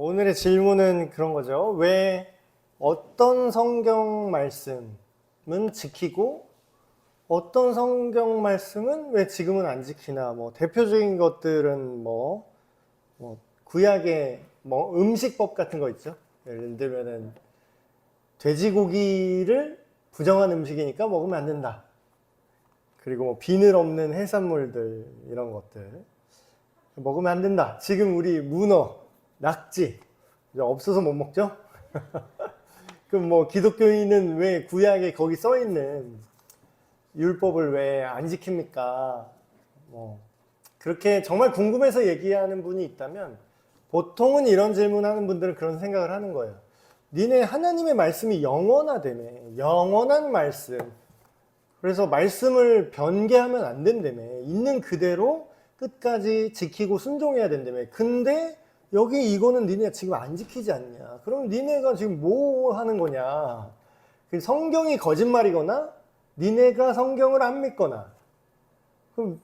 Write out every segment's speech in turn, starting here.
오늘의 질문은 그런 거죠. 왜 어떤 성경 말씀은 지키고 어떤 성경 말씀은 왜 지금은 안 지키나? 뭐 대표적인 것들은 구약의 음식법 같은 거 있죠. 예를 들면은 돼지고기를 부정한 음식이니까 먹으면 안 된다. 그리고 비늘 없는 해산물들 이런 것들 먹으면 안 된다. 지금 우리 문어, 낙지 이제 없어서 못 먹죠? 그럼 기독교인은 왜 구약에 거기 써 있는 율법을 왜 안 지킵니까? 그렇게 정말 궁금해서 얘기하는 분이 있다면 보통은 이런 질문하는 분들은 그런 생각을 하는 거예요. 니네 하나님의 말씀이 영원하다며. 영원한 말씀. 그래서 말씀을 변개하면 안 된다며. 있는 그대로 끝까지 지키고 순종해야 된다며. 근데 여기 이거는 니네가 지금 안 지키지 않냐. 그럼 니네가 지금 뭐 하는 거냐. 성경이 거짓말이거나 니네가 성경을 안 믿거나. 그럼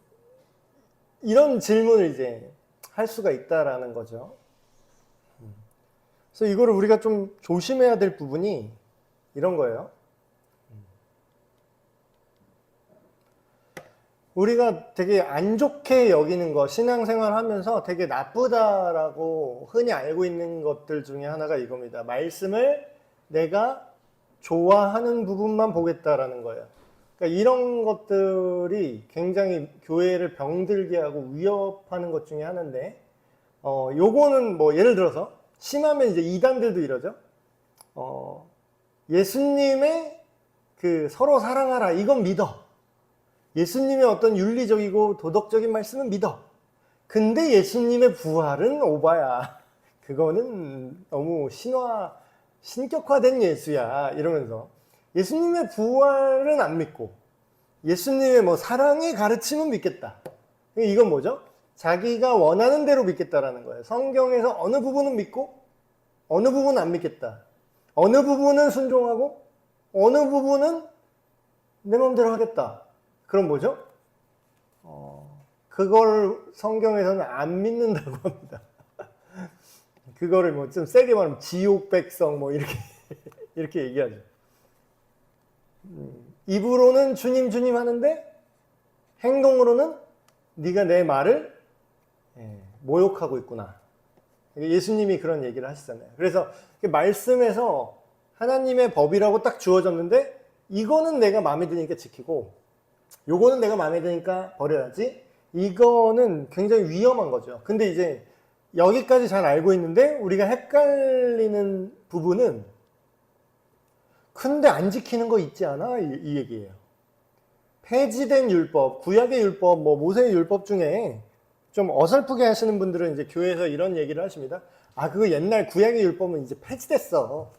이런 질문을 이제 할 수가 있다라는 거죠. 그래서 이거를 우리가 좀 조심해야 될 부분이 이런 거예요. 우리가 되게 안 좋게 여기는 거, 신앙생활 하면서 되게 나쁘다라고 흔히 알고 있는 것들 중에 하나가 이겁니다. 말씀을 내가 좋아하는 부분만 보겠다라는 거예요. 그러니까 이런 것들이 굉장히 교회를 병들게 하고 위협하는 것 중에 하나인데, 요거는 예를 들어서 심하면 이제 이단들도 이러죠. 예수님의 그 서로 사랑하라 이건 믿어. 예수님의 어떤 윤리적이고 도덕적인 말씀은 믿어. 근데 예수님의 부활은 오바야. 그거는 너무 신격화된 예수야. 이러면서 예수님의 부활은 안 믿고 예수님의 사랑의 가르침은 믿겠다. 이건 뭐죠? 자기가 원하는 대로 믿겠다라는 거예요. 성경에서 어느 부분은 믿고 어느 부분은 안 믿겠다. 어느 부분은 순종하고 어느 부분은 내 마음대로 하겠다. 그럼 뭐죠? 그걸 성경에서는 안 믿는다고 합니다. 그거를 좀 세게 말하면 지옥 백성 이렇게 얘기하죠. 입으로는 주님 주님 하는데 행동으로는 네가 내 말을 모욕하고 있구나. 예수님이 그런 얘기를 하시잖아요. 그래서 말씀에서 하나님의 법이라고 딱 주어졌는데 이거는 내가 마음에 드니까 지키고 요거는 내가 마음에 드니까 버려야지. 이거는 굉장히 위험한 거죠. 근데 이제 여기까지 잘 알고 있는데 우리가 헷갈리는 부분은 근데 안 지키는 거 있지 않아? 이 얘기예요. 폐지된 율법, 구약의 율법, 모세의 율법 중에 좀 어설프게 하시는 분들은 이제 교회에서 이런 얘기를 하십니다. 그거 옛날 구약의 율법은 이제 폐지됐어.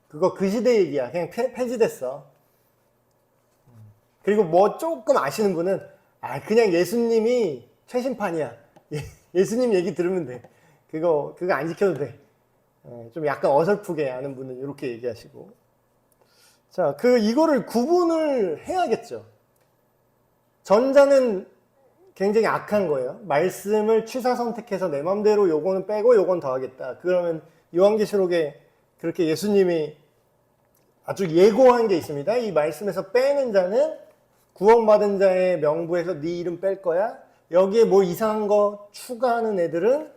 그거 그 시대 얘기야. 그냥 폐지됐어. 그리고 조금 아시는 분은 그냥 예수님이 최신판이야. 예수님 얘기 들으면 돼. 그거 안 지켜도 돼. 좀 약간 어설프게 아는 분은 이렇게 얘기하시고. 자, 이거를 구분을 해야겠죠. 전자는 굉장히 악한 거예요. 말씀을 취사 선택해서 내 맘대로 요거는 빼고 요건 더하겠다. 그러면 요한계시록에 그렇게 예수님이 아주 예고한 게 있습니다. 이 말씀에서 빼는 자는 구원받은 자의 명부에서 네 이름 뺄 거야. 여기에 이상한 거 추가하는 애들은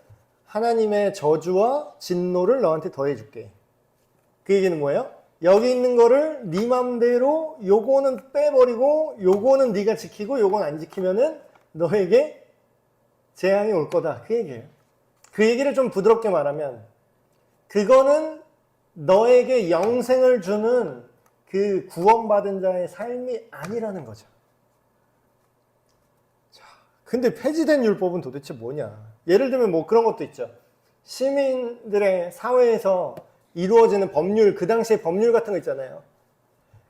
하나님의 저주와 진노를 너한테 더해줄게. 그 얘기는 뭐예요? 여기 있는 거를 네 맘대로 요거는 빼버리고 요거는 네가 지키고 요건 안 지키면은 너에게 재앙이 올 거다. 그 얘기예요. 그 얘기를 좀 부드럽게 말하면 그거는 너에게 영생을 주는 그 구원받은 자의 삶이 아니라는 거죠. 자, 근데 폐지된 율법은 도대체 뭐냐? 예를 들면 그런 것도 있죠. 시민들의 사회에서 이루어지는 법률, 그 당시에 법률 같은 거 있잖아요.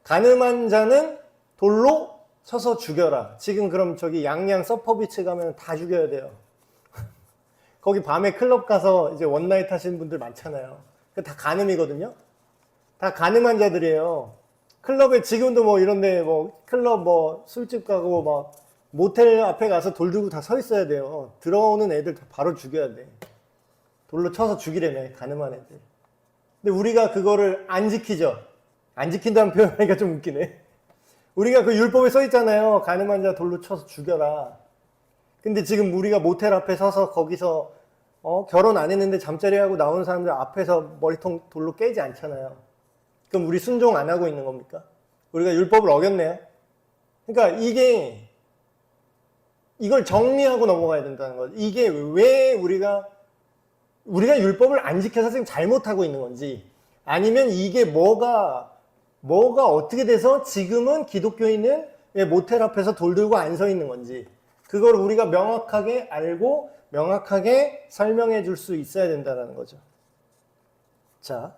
가늠한 자는 돌로 쳐서 죽여라. 지금 그럼 양양 서퍼비치 가면 다 죽여야 돼요. 거기 밤에 클럽 가서 이제 원나잇 하시는 분들 많잖아요. 다 가늠이거든요. 다 가늠한 자들이에요. 클럽에 지금도 이런데 클럽 술집 가고 모텔 앞에 가서 돌 들고 다 서 있어야 돼요. 들어오는 애들 다 바로 죽여야 돼. 돌로 쳐서 죽이려면 가늠한 애들. 근데 우리가 그거를 안 지키죠. 안 지킨다는 표현하니까 좀 웃기네. 우리가 그 율법에 써 있잖아요. 가늠한 자 돌로 쳐서 죽여라. 근데 지금 우리가 모텔 앞에 서서 거기서 결혼 안 했는데 잠자리 하고 나오는 사람들 앞에서 머리통 돌로 깨지 않잖아요. 그럼 우리 순종 안 하고 있는 겁니까? 우리가 율법을 어겼네요. 그러니까 이걸 정리하고 넘어가야 된다는 거죠. 이게 왜 우리가 율법을 안 지켜서 지금 잘못하고 있는 건지, 아니면 이게 뭐가 어떻게 돼서 지금은 기독교인은 모텔 앞에서 돌 들고 안 서 있는 건지, 그걸 우리가 명확하게 알고 명확하게 설명해 줄 수 있어야 된다는 거죠. 자,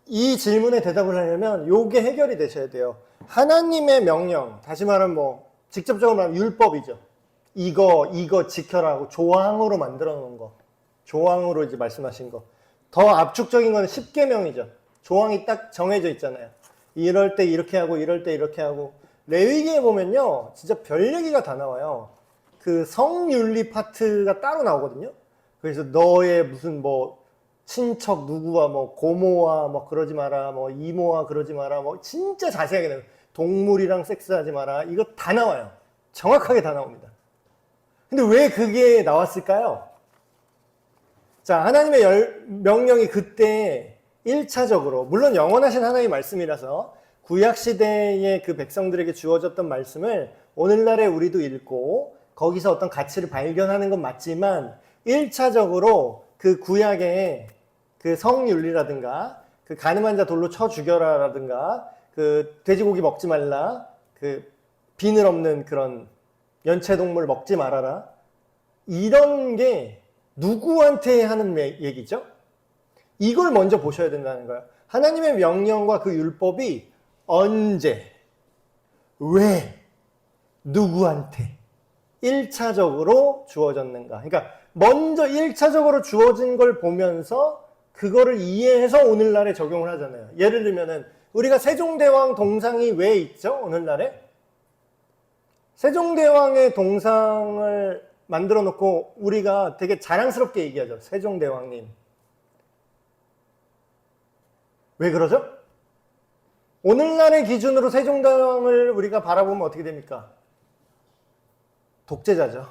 이 질문에 대답을 하려면 요게 해결이 되셔야 돼요. 하나님의 명령, 다시 말하면 직접적으로 말하면 율법이죠. 이거 지켜라고 조항으로 만들어 놓은 거. 조항으로 이제 말씀하신 거. 더 압축적인 건 10계명이죠. 조항이 딱 정해져 있잖아요. 이럴 때 이렇게 하고, 이럴 때 이렇게 하고. 레위기에 보면요, 진짜 별 얘기가 다 나와요. 그 성윤리 파트가 따로 나오거든요. 그래서 너의 무슨 친척 누구와 고모와 그러지 마라, 이모와 그러지 마라, 진짜 자세하게 나와요. 동물이랑 섹스하지 마라. 이거 다 나와요. 정확하게 다 나옵니다. 근데 왜 그게 나왔을까요? 자, 하나님의 명령이 그때 1차적으로, 물론 영원하신 하나님의 말씀이라서 구약시대의 그 백성들에게 주어졌던 말씀을 오늘날에 우리도 읽고 거기서 어떤 가치를 발견하는 건 맞지만, 1차적으로 그 구약의 그 성윤리라든가 그 가늠한 자 돌로 쳐 죽여라라든가 그 돼지고기 먹지 말라, 그 비늘 없는 그런 연체동물 먹지 말아라, 이런 게 누구한테 하는 얘기죠? 이걸 먼저 보셔야 된다는 거예요. 하나님의 명령과 그 율법이 언제, 왜, 누구한테 1차적으로 주어졌는가. 그러니까 먼저 1차적으로 주어진 걸 보면서 그거를 이해해서 오늘날에 적용을 하잖아요. 예를 들면은 우리가 세종대왕 동상이 왜 있죠? 오늘날에? 세종대왕의 동상을 만들어 놓고 우리가 되게 자랑스럽게 얘기하죠. 세종대왕님. 왜 그러죠? 오늘날의 기준으로 세종대왕을 우리가 바라보면 어떻게 됩니까? 독재자죠.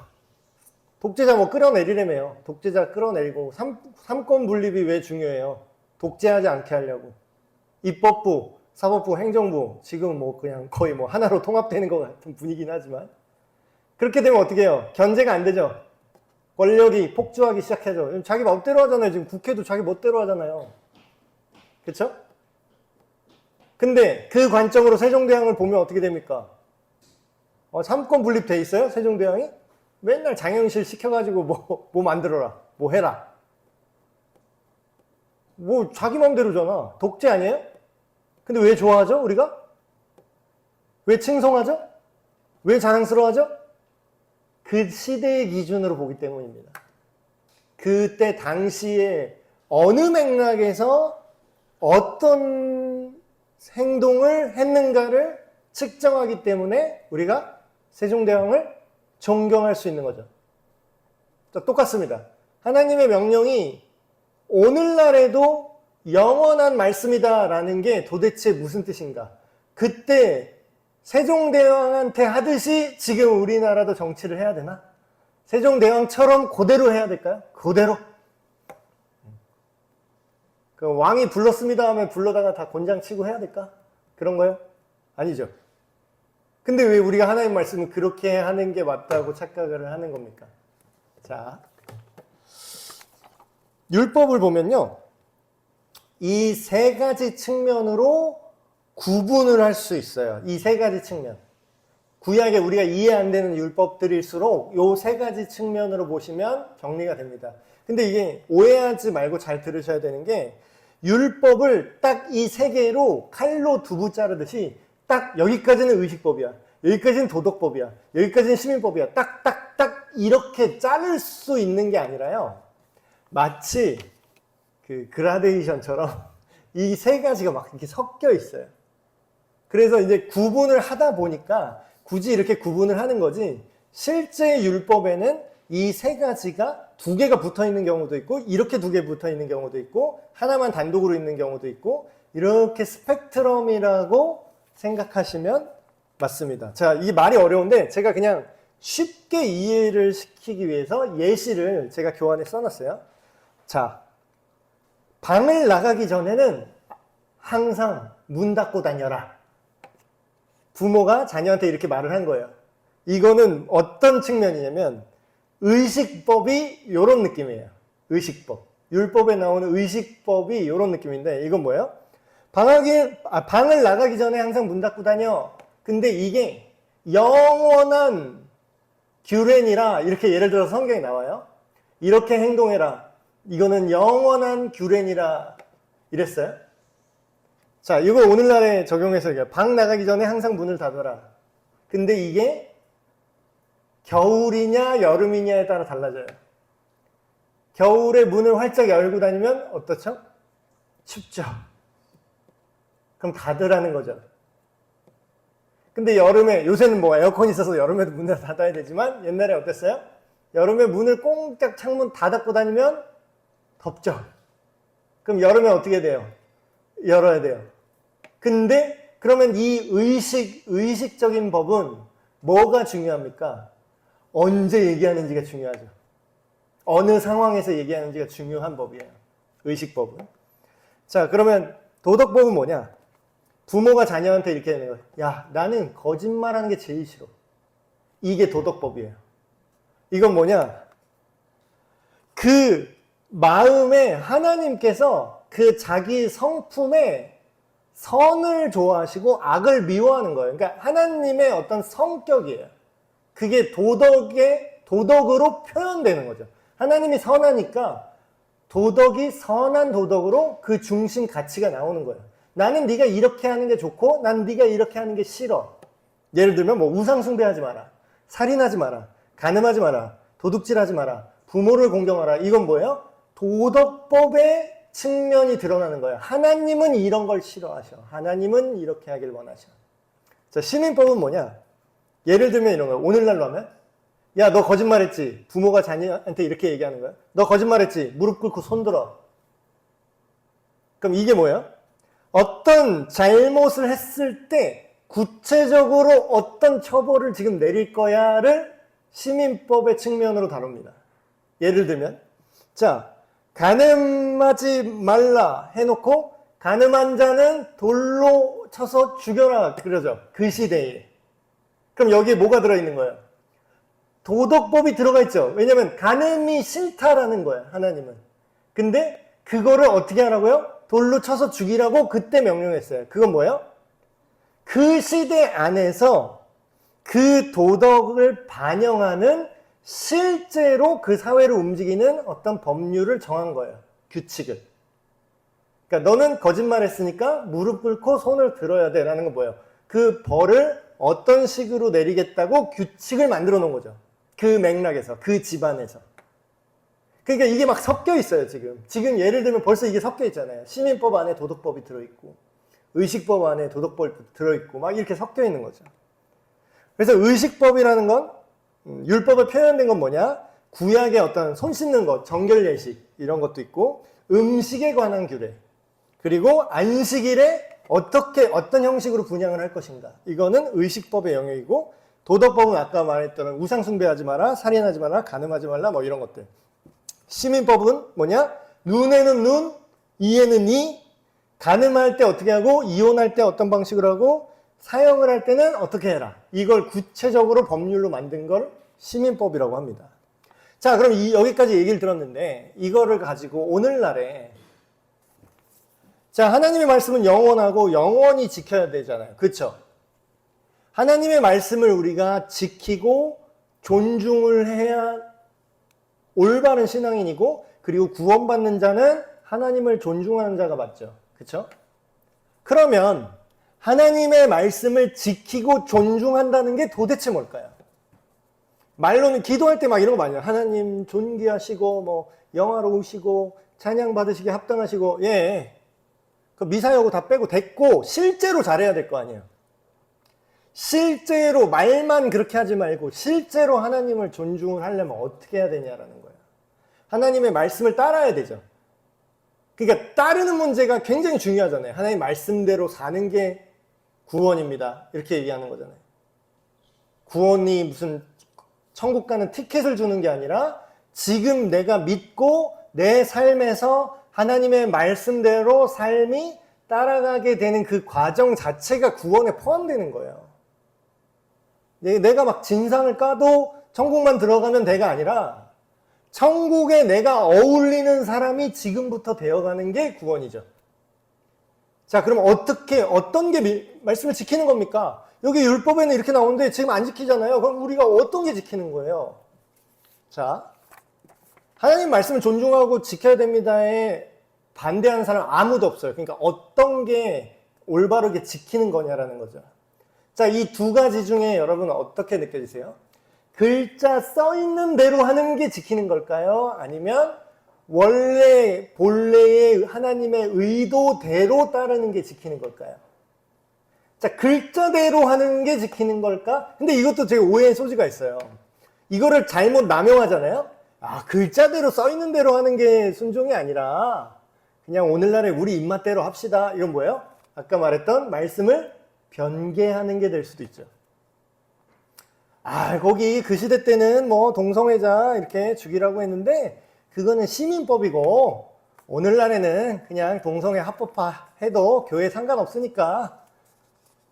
독재자 끌어내리려며요. 독재자 끌어내리고 삼권 분립이 왜 중요해요? 독재하지 않게 하려고. 입법부, 사법부, 행정부 지금 그냥 거의 하나로 통합되는 것 같은 분위기긴 하지만, 그렇게 되면 어떻게 해요? 견제가 안 되죠. 권력이 폭주하기 시작하죠. 자기 멋대로 하잖아요. 지금 국회도 자기 멋대로 하잖아요. 그렇죠? 근데 그 관점으로 세종대왕을 보면 어떻게 됩니까? 삼권 분립돼 있어요? 세종대왕이? 맨날 장영실 시켜가지고 뭐 만들어라, 뭐 해라. 자기 맘대로잖아. 독재 아니에요? 근데 왜 좋아하죠, 우리가? 왜 칭송하죠? 왜 자랑스러워하죠? 그 시대의 기준으로 보기 때문입니다. 그때 당시에 어느 맥락에서 어떤 행동을 했는가를 측정하기 때문에 우리가 세종대왕을 존경할 수 있는 거죠. 똑같습니다. 하나님의 명령이 오늘날에도 영원한 말씀이다라는 게 도대체 무슨 뜻인가? 그때 세종대왕한테 하듯이 지금 우리나라도 정치를 해야 되나? 세종대왕처럼 그대로 해야 될까요? 그대로? 그 왕이 불렀습니다 하면 불러다가 다 곤장치고 해야 될까? 그런 거요? 아니죠. 근데 왜 우리가 하나님 말씀을 그렇게 하는 게 맞다고 착각을 하는 겁니까? 자, 율법을 보면요, 이 세 가지 측면으로 구분을 할 수 있어요. 이 세 가지 측면. 구약에 우리가 이해 안 되는 율법들일수록 이 세 가지 측면으로 보시면 정리가 됩니다. 근데 이게 오해하지 말고 잘 들으셔야 되는 게, 율법을 딱 이 세 개로 칼로 두부 자르듯이 딱 여기까지는 의식법이야, 여기까지는 도덕법이야, 여기까지는 시민법이야, 딱 이렇게 자를 수 있는 게 아니라요, 마치 그 그라데이션처럼 이 세 가지가 막 이렇게 섞여 있어요. 그래서 이제 구분을 하다 보니까 굳이 이렇게 구분을 하는 거지, 실제 율법에는 이 세 가지가 두 개가 붙어 있는 경우도 있고 이렇게 두 개 붙어 있는 경우도 있고 하나만 단독으로 있는 경우도 있고 이렇게 스펙트럼이라고 생각하시면 맞습니다. 자, 이 말이 어려운데 제가 그냥 쉽게 이해를 시키기 위해서 예시를 제가 교환에 써놨어요. 자, 방을 나가기 전에는 항상 문 닫고 다녀라. 부모가 자녀한테 이렇게 말을 한 거예요. 이거는 어떤 측면이냐면 의식법이 이런 느낌이에요. 의식법. 율법에 나오는 의식법이 이런 느낌인데 이건 뭐예요? 방을 나가기 전에 항상 문 닫고 다녀. 근데 이게 영원한 규례니라 이렇게 예를 들어서 성경에 나와요. 이렇게 행동해라. 이거는 영원한 규례니라 이랬어요. 자, 이거 오늘날에 적용해서 얘기해요. 방 나가기 전에 항상 문을 닫아라. 근데 이게 겨울이냐 여름이냐에 따라 달라져요. 겨울에 문을 활짝 열고 다니면 어떻죠? 춥죠. 그럼 닫으라는 거죠. 근데 여름에, 요새는 뭐 에어컨이 있어서 여름에도 문을 닫아야 되지만 옛날에 어땠어요? 여름에 문을 꽁짝 창문 다 닫고 다니면 덥죠. 그럼 여름에 어떻게 돼요? 열어야 돼요. 근데 그러면 이 의식적인 법은 뭐가 중요합니까? 언제 얘기하는지가 중요하죠. 어느 상황에서 얘기하는지가 중요한 법이에요. 의식법은. 자, 그러면 도덕법은 뭐냐? 부모가 자녀한테 이렇게 하는 거예요. 야, 나는 거짓말하는 게 제일 싫어. 이게 도덕법이에요. 이건 뭐냐? 그 마음에 하나님께서 그 자기 성품에 선을 좋아하시고 악을 미워하는 거예요. 그러니까 하나님의 어떤 성격이에요. 그게 도덕으로 표현되는 거죠. 하나님이 선하니까 도덕이 선한 도덕으로 그 중심 가치가 나오는 거예요. 나는 네가 이렇게 하는 게 좋고 난 네가 이렇게 하는 게 싫어. 예를 들면 뭐 우상 숭배하지 마라. 살인하지 마라. 간음하지 마라. 도둑질하지 마라. 부모를 공경하라. 이건 뭐예요? 도덕법의 측면이 드러나는 거예요. 하나님은 이런 걸 싫어하셔. 하나님은 이렇게 하길 원하셔. 자, 시민법은 뭐냐? 예를 들면 이런 거예요. 오늘날로 하면 야, 너 거짓말했지? 부모가 자녀한테 이렇게 얘기하는 거예요. 너 거짓말했지? 무릎 꿇고 손들어. 그럼 이게 뭐예요? 어떤 잘못을 했을 때 구체적으로 어떤 처벌을 지금 내릴 거야를 시민법의 측면으로 다룹니다. 예를 들면 자, 간음하지 말라 해놓고 간음한 자는 돌로 쳐서 죽여라 그러죠. 그 시대에. 그럼 여기에 뭐가 들어있는 거예요? 도덕법이 들어가 있죠. 왜냐면 간음이 싫다라는 거예요. 하나님은. 근데 그거를 어떻게 하라고요? 돌로 쳐서 죽이라고 그때 명령했어요. 그건 뭐예요? 그 시대 안에서 그 도덕을 반영하는 실제로 그 사회를 움직이는 어떤 법률을 정한 거예요. 규칙을. 그러니까 너는 거짓말했으니까 무릎 꿇고 손을 들어야 돼 라는 건 뭐예요? 그 벌을 어떤 식으로 내리겠다고 규칙을 만들어 놓은 거죠. 그 맥락에서, 그 집안에서. 그러니까 이게 막 섞여 있어요, 지금. 지금 예를 들면 벌써 이게 섞여 있잖아요. 시민법 안에 도덕법이 들어있고, 의식법 안에 도덕법이 들어있고, 막 이렇게 섞여 있는 거죠. 그래서 의식법이라는 건, 율법에 표현된 건 뭐냐? 구약의 어떤 손 씻는 것, 정결 예식, 이런 것도 있고, 음식에 관한 규례, 그리고 안식일에 어떤 형식으로 분양을 할 것인가. 이거는 의식법의 영역이고, 도덕법은 아까 말했던 우상 숭배하지 마라, 살인하지 마라, 간음하지 말라, 뭐 이런 것들. 시민법은 뭐냐? 눈에는 눈, 이에는 이, 간음할 때 어떻게 하고, 이혼할 때 어떤 방식으로 하고, 사형을 할 때는 어떻게 해라. 이걸 구체적으로 법률로 만든 걸 시민법이라고 합니다. 자, 그럼 여기까지 얘기를 들었는데, 이거를 가지고 오늘날에, 자, 하나님의 말씀은 영원하고 영원히 지켜야 되잖아요. 그렇죠? 하나님의 말씀을 우리가 지키고 존중을 해야 올바른 신앙인이고, 그리고 구원받는 자는 하나님을 존중하는 자가 맞죠. 그렇죠? 그러면 하나님의 말씀을 지키고 존중한다는 게 도대체 뭘까요? 말로는 기도할 때 막 이런 거 많이 해요. 하나님 존귀하시고 뭐 영화로우시고 찬양 받으시기에 합당하시고, 예, 그 미사여고 다 빼고 됐고 실제로 잘해야 될 거 아니에요. 실제로 말만 그렇게 하지 말고 실제로 하나님을 존중을 하려면 어떻게 해야 되냐라는 거예요. 하나님의 말씀을 따라야 되죠. 그러니까 따르는 문제가 굉장히 중요하잖아요. 하나님 말씀대로 사는 게 구원입니다. 이렇게 얘기하는 거잖아요. 구원이 무슨 천국 가는 티켓을 주는 게 아니라 지금 내가 믿고 내 삶에서 하나님의 말씀대로 삶이 따라가게 되는 그 과정 자체가 구원에 포함되는 거예요. 내가 막 진상을 까도 천국만 들어가면 돼가 아니라 천국에 내가 어울리는 사람이 지금부터 되어가는 게 구원이죠. 자, 그럼 어떤 게 말씀을 지키는 겁니까? 여기 율법에는 이렇게 나오는데 지금 안 지키잖아요. 그럼 우리가 어떤 게 지키는 거예요? 자, 하나님 말씀을 존중하고 지켜야 됩니다에 반대하는 사람 아무도 없어요. 그러니까 어떤 게 올바르게 지키는 거냐라는 거죠. 자, 이 두 가지 중에 여러분 어떻게 느껴지세요? 글자 써 있는 대로 하는 게 지키는 걸까요? 아니면 원래 본래의 하나님의 의도대로 따르는 게 지키는 걸까요? 자, 글자대로 하는 게 지키는 걸까? 근데 이것도 되게 오해의 소지가 있어요. 이거를 잘못 남용하잖아요. 아, 글자대로 써 있는 대로 하는 게 순종이 아니라 그냥 오늘날의 우리 입맛대로 합시다. 이건 뭐예요? 아까 말했던 말씀을 변개하는 게 될 수도 있죠. 아, 거기 그 시대 때는 뭐 동성애자 이렇게 죽이라고 했는데 그거는 시민법이고 오늘날에는 그냥 동성애 합법화 해도 교회 상관없으니까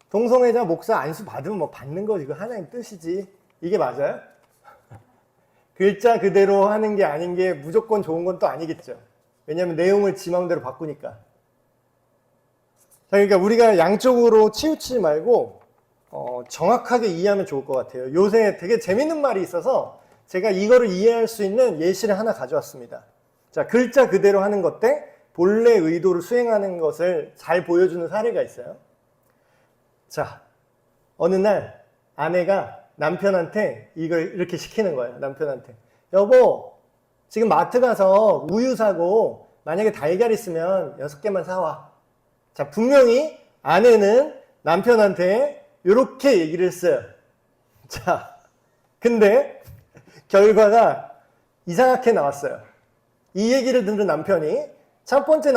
동성애자 목사 안수 받으면 뭐 받는 거 이거 하나님 뜻이지. 이게 맞아요? 글자 그대로 하는 게 아닌 게 무조건 좋은 건 또 아니겠죠. 왜냐하면 내용을 지 마음대로 바꾸니까. 자, 그러니까 우리가 양쪽으로 치우치지 말고 정확하게 이해하면 좋을 것 같아요. 요새 되게 재밌는 말이 있어서 제가 이거를 이해할 수 있는 예시를 하나 가져왔습니다. 자, 글자 그대로 하는 것 대 본래 의도를 수행하는 것을 잘 보여주는 사례가 있어요. 자, 어느 날 아내가 남편한테 이걸 이렇게 시키는 거예요. 남편한테. 여보, 지금 마트 가서 우유 사고 만약에 달걀 있으면 6개만 사와. 자, 분명히 아내는 남편한테 이렇게 얘기를 했어요. 자, 근데 결과가 이상하게 나왔어요. 이 얘기를 듣는 남편이 첫 번째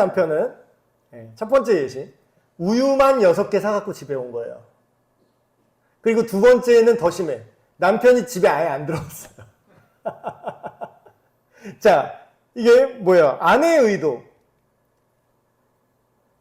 예시 우유만 6개 사갖고 집에 온 거예요. 그리고 두 번째는 더 심해. 남편이 집에 아예 안 들어왔어요. 자, 이게 뭐야? 아내의 의도.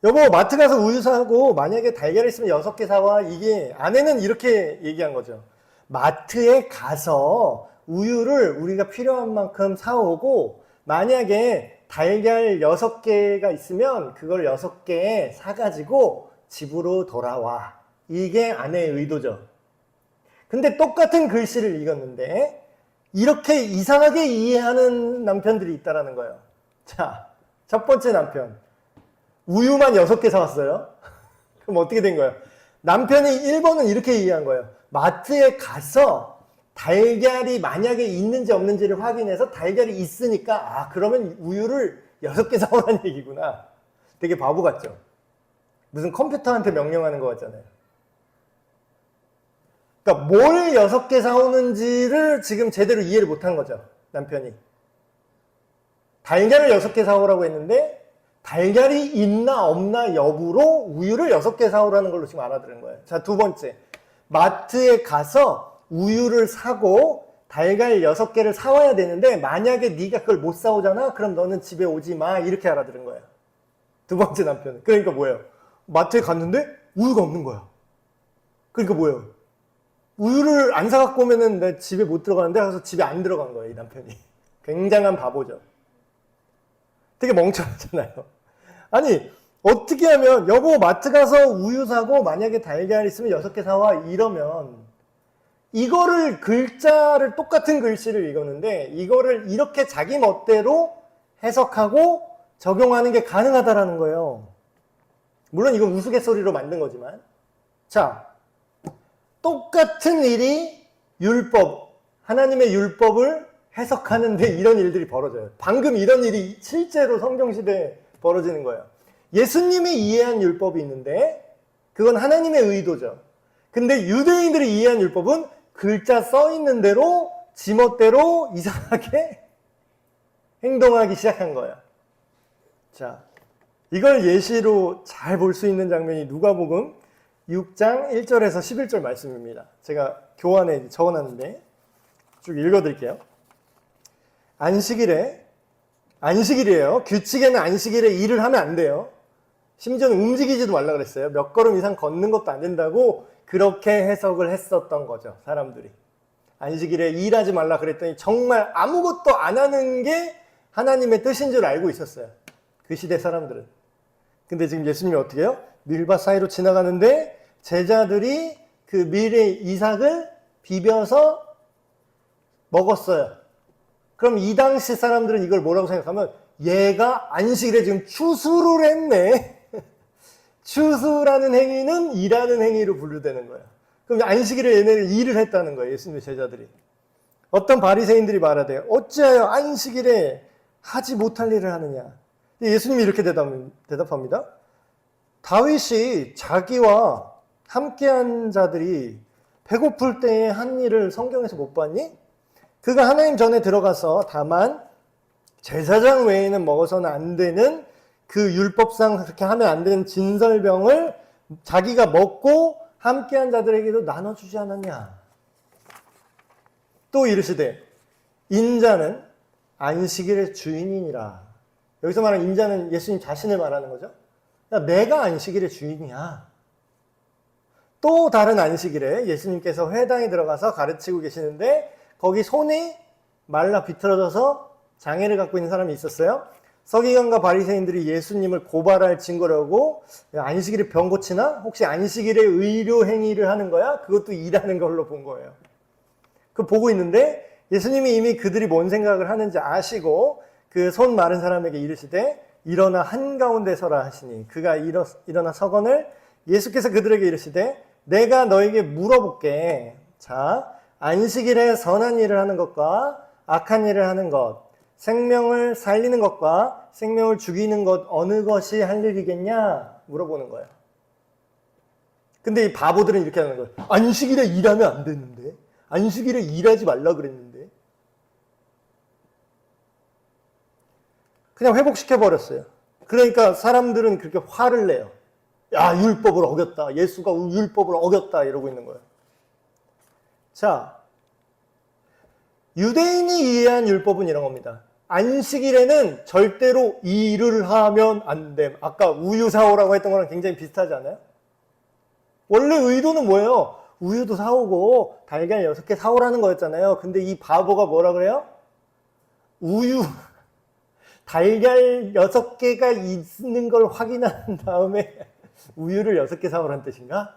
여보, 마트 가서 우유 사고 만약에 달걀 있으면 6개 사와. 이게 아내는 이렇게 얘기한 거죠. 마트에 가서 우유를 우리가 필요한 만큼 사오고 만약에 달걀 6개가 있으면 그걸 6개 사가지고 집으로 돌아와. 이게 아내의 의도죠. 근데 똑같은 글씨를 읽었는데 이렇게 이상하게 이해하는 남편들이 있다라는 거예요. 자, 첫 번째 남편. 우유만 6개 사왔어요. 그럼 어떻게 된 거예요? 남편이 1번은 이렇게 이해한 거예요. 마트에 가서 달걀이 만약에 있는지 없는지를 확인해서 달걀이 있으니까 아, 그러면 우유를 6개 사오라는 얘기구나. 되게 바보 같죠? 무슨 컴퓨터한테 명령하는 것 같잖아요. 그러니까 뭘 6개 사오는지를 지금 제대로 이해를 못한 거죠. 남편이. 달걀을 6개 사오라고 했는데 달걀이 있나 없나 여부로 우유를 6개 사오라는 걸로 지금 알아들은 거예요. 자, 두 번째. 마트에 가서 우유를 사고 달걀 6개를 사와야 되는데 만약에 네가 그걸 못 사오잖아? 그럼 너는 집에 오지 마. 이렇게 알아들은 거예요. 두 번째 남편은. 그러니까 뭐예요? 마트에 갔는데 우유가 없는 거야. 그러니까 뭐예요? 우유를 안 사갖고 오면은 내 집에 못 들어가는데 그래서 집에 안 들어간 거예요, 이 남편이. 굉장한 바보죠. 되게 멍청하잖아요. 아니, 어떻게 하면 여보 마트 가서 우유 사고 만약에 달걀 있으면 6개 사와 이러면 이거를 글자를 똑같은 글씨를 읽었는데 이거를 이렇게 자기 멋대로 해석하고 적용하는 게 가능하다라는 거예요. 물론 이건 우스갯소리로 만든 거지만 자, 똑같은 일이 율법, 하나님의 율법을 해석하는데 이런 일들이 벌어져요. 방금 이런 일이 실제로 성경시대에 벌어지는 거예요. 예수님이 이해한 율법이 있는데 그건 하나님의 의도죠. 근데 유대인들이 이해한 율법은 글자 써 있는 대로 지멋대로 이상하게 행동하기 시작한 거예요. 자, 이걸 예시로 잘 볼 수 있는 장면이 누가복음 6장 1절에서 11절 말씀입니다. 제가 교환에 적어놨는데 쭉 읽어드릴게요. 안식일이에요. 규칙에는 안식일에 일을 하면 안 돼요. 심지어는 움직이지도 말라 그랬어요. 몇 걸음 이상 걷는 것도 안 된다고 그렇게 해석을 했었던 거죠, 사람들이. 안식일에 일하지 말라 그랬더니 정말 아무것도 안 하는 게 하나님의 뜻인 줄 알고 있었어요, 그 시대 사람들은. 근데 지금 예수님이 어떻게 해요? 밀밭 사이로 지나가는데 제자들이 그 밀의 이삭을 비벼서 먹었어요. 그럼 이 당시 사람들은 이걸 뭐라고 생각하면, 얘가 안식일에 지금 추수를 했네. 추수라는 행위는 일하는 행위로 분류되는 거예요. 그럼 안식일에 얘네는 일을 했다는 거예요, 예수님의 제자들이. 어떤 바리새인들이 말하대요. 어찌하여 안식일에 하지 못할 일을 하느냐. 예수님이 이렇게 대답합니다. 다윗이 자기와 함께한 자들이 배고플 때에 한 일을 성경에서 못 봤니? 그가 하나님 전에 들어가서 다만 제사장 외에는 먹어서는 안 되는 그 율법상 그렇게 하면 안 되는 진설병을 자기가 먹고 함께한 자들에게도 나눠주지 않았냐. 또 이르시되 인자는 안식일의 주인이니라. 여기서 말하는 인자는 예수님 자신을 말하는 거죠. 내가 안식일의 주인이야. 또 다른 안식일에 예수님께서 회당에 들어가서 가르치고 계시는데 거기 손이 말라 비틀어져서 장애를 갖고 있는 사람이 있었어요. 서기관과 바리새인들이 예수님을 고발할 증거라고, 안식일에 병 고치나? 혹시 안식일에 의료 행위를 하는 거야? 그것도 일하는 걸로 본 거예요. 그 보고 있는데 예수님이 이미 그들이 뭔 생각을 하는지 아시고 그 손 마른 사람에게 이르시되 일어나 한가운데 서라 하시니 그가 일어나 서거늘 예수께서 그들에게 이르시되 내가 너에게 물어볼게. 자, 안식일에 선한 일을 하는 것과 악한 일을 하는 것, 생명을 살리는 것과 생명을 죽이는 것 어느 것이 할 일이겠냐 물어보는 거예요. 근데 이 바보들은 이렇게 하는 거예요. 안식일에 일하면 안 되는데, 안식일에 일하지 말라 그랬는데. 그냥 회복시켜버렸어요. 그러니까 사람들은 그렇게 화를 내요. 야, 율법을 어겼다. 예수가 율법을 어겼다. 이러고 있는 거예요. 자, 유대인이 이해한 율법은 이런 겁니다. 안식일에는 절대로 일을 하면 안 됨. 아까 우유 사오라고 했던 거랑 굉장히 비슷하지 않아요? 원래 의도는 뭐예요? 우유도 사오고 달걀 6개 사오라는 거였잖아요. 근데 이 바보가 뭐라 그래요? 우유, 달걀 6개가 있는 걸 확인한 다음에 우유를 6개 사오라는 뜻인가?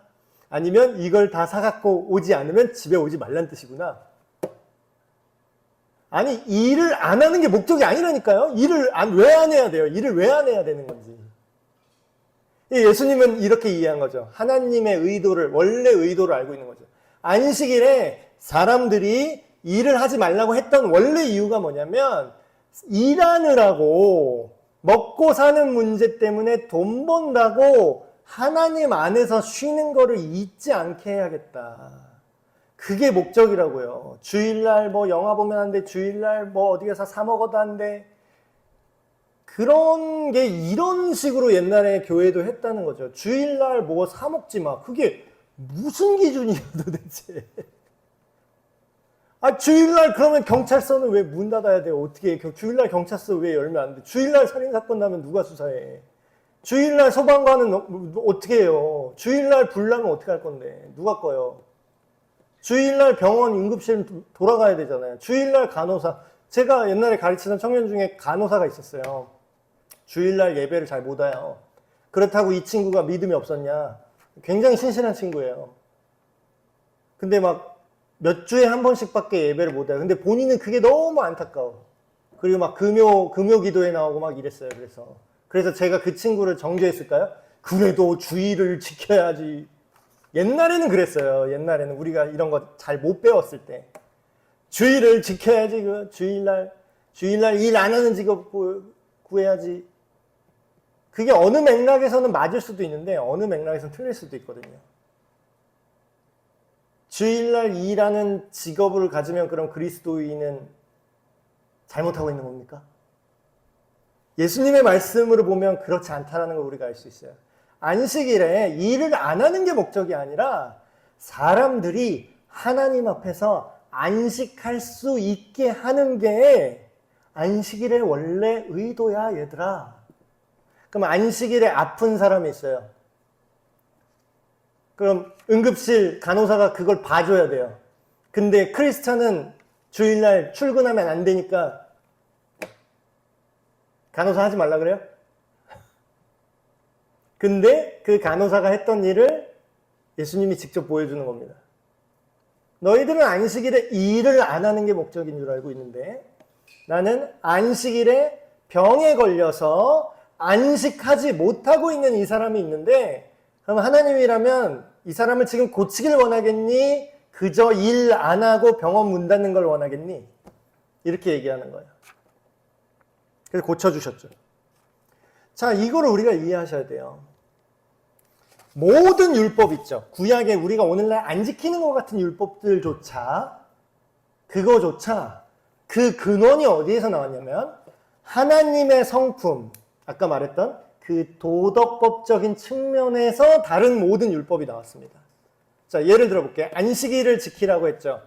아니면 이걸 다 사갖고 오지 않으면 집에 오지 말란 뜻이구나. 아니, 일을 안 하는 게 목적이 아니라니까요. 일을 왜 안 해야 돼요? 일을 왜 안 해야 되는 건지. 예수님은 이렇게 이해한 거죠. 하나님의 의도를, 원래 의도를 알고 있는 거죠. 안식일에 사람들이 일을 하지 말라고 했던 원래 이유가 뭐냐면 일하느라고 먹고 사는 문제 때문에 돈 번다고 하나님 안에서 쉬는 거를 잊지 않게 해야겠다. 그게 목적이라고요. 주일날 뭐 영화 보면 안 돼. 주일날 뭐 어디 가서 사 먹어도 안 돼. 그런 게 이런 식으로 옛날에 교회도 했다는 거죠. 주일날 뭐 사 먹지 마. 그게 무슨 기준이야 도대체. 아, 주일날 그러면 경찰서는 왜 문 닫아야 돼요? 어떻게 해? 주일날 경찰서 왜 열면 안 돼? 주일날 살인사건 나면 누가 수사해? 주일날 소방관은 어떻게 해요? 주일날 불 나면 어떻게 할 건데? 누가 꺼요? 주일날 병원 응급실 돌아가야 되잖아요. 주일날 간호사. 제가 옛날에 가르치던 청년 중에 간호사가 있었어요. 주일날 예배를 잘 못 와요. 그렇다고 이 친구가 믿음이 없었냐? 굉장히 신실한 친구예요. 근데 막 몇 주에 한 번씩밖에 예배를 못 와요. 근데 본인은 그게 너무 안타까워. 그리고 막 금요 기도에 나오고 막 이랬어요. 그래서 제가 그 친구를 정죄했을까요? 그래도 주일을 지켜야지. 옛날에는 그랬어요. 옛날에는 우리가 이런 거 잘 못 배웠을 때. 주일을 지켜야지. 주일날 일 안 하는 직업 구해야지. 그게 어느 맥락에서는 맞을 수도 있는데 어느 맥락에서는 틀릴 수도 있거든요. 주일날 일하는 직업을 가지면 그럼 그리스도인은 잘못하고 있는 겁니까? 예수님의 말씀으로 보면 그렇지 않다는 걸 우리가 알 수 있어요. 안식일에 일을 안 하는 게 목적이 아니라 사람들이 하나님 앞에서 안식할 수 있게 하는 게 안식일의 원래 의도야, 얘들아. 그럼 안식일에 아픈 사람이 있어요. 그럼 응급실 간호사가 그걸 봐줘야 돼요. 근데 크리스찬은 주일날 출근하면 안 되니까 간호사 하지 말라 그래요? 근데 그 간호사가 했던 일을 예수님이 직접 보여주는 겁니다. 너희들은 안식일에 일을 안 하는 게 목적인 줄 알고 있는데 나는 안식일에 병에 걸려서 안식하지 못하고 있는 이 사람이 있는데 그럼 하나님이라면 이 사람을 지금 고치길 원하겠니? 그저 일 안 하고 병원 문 닫는 걸 원하겠니? 이렇게 얘기하는 거예요. 그래서 고쳐주셨죠. 자, 이거를 우리가 이해하셔야 돼요. 모든 율법 있죠. 구약에 우리가 오늘날 안 지키는 것 같은 율법들조차 그거조차 그 근원이 어디에서 나왔냐면 하나님의 성품, 아까 말했던 그 도덕법적인 측면에서 다른 모든 율법이 나왔습니다. 자, 예를 들어볼게요. 안식일을 지키라고 했죠.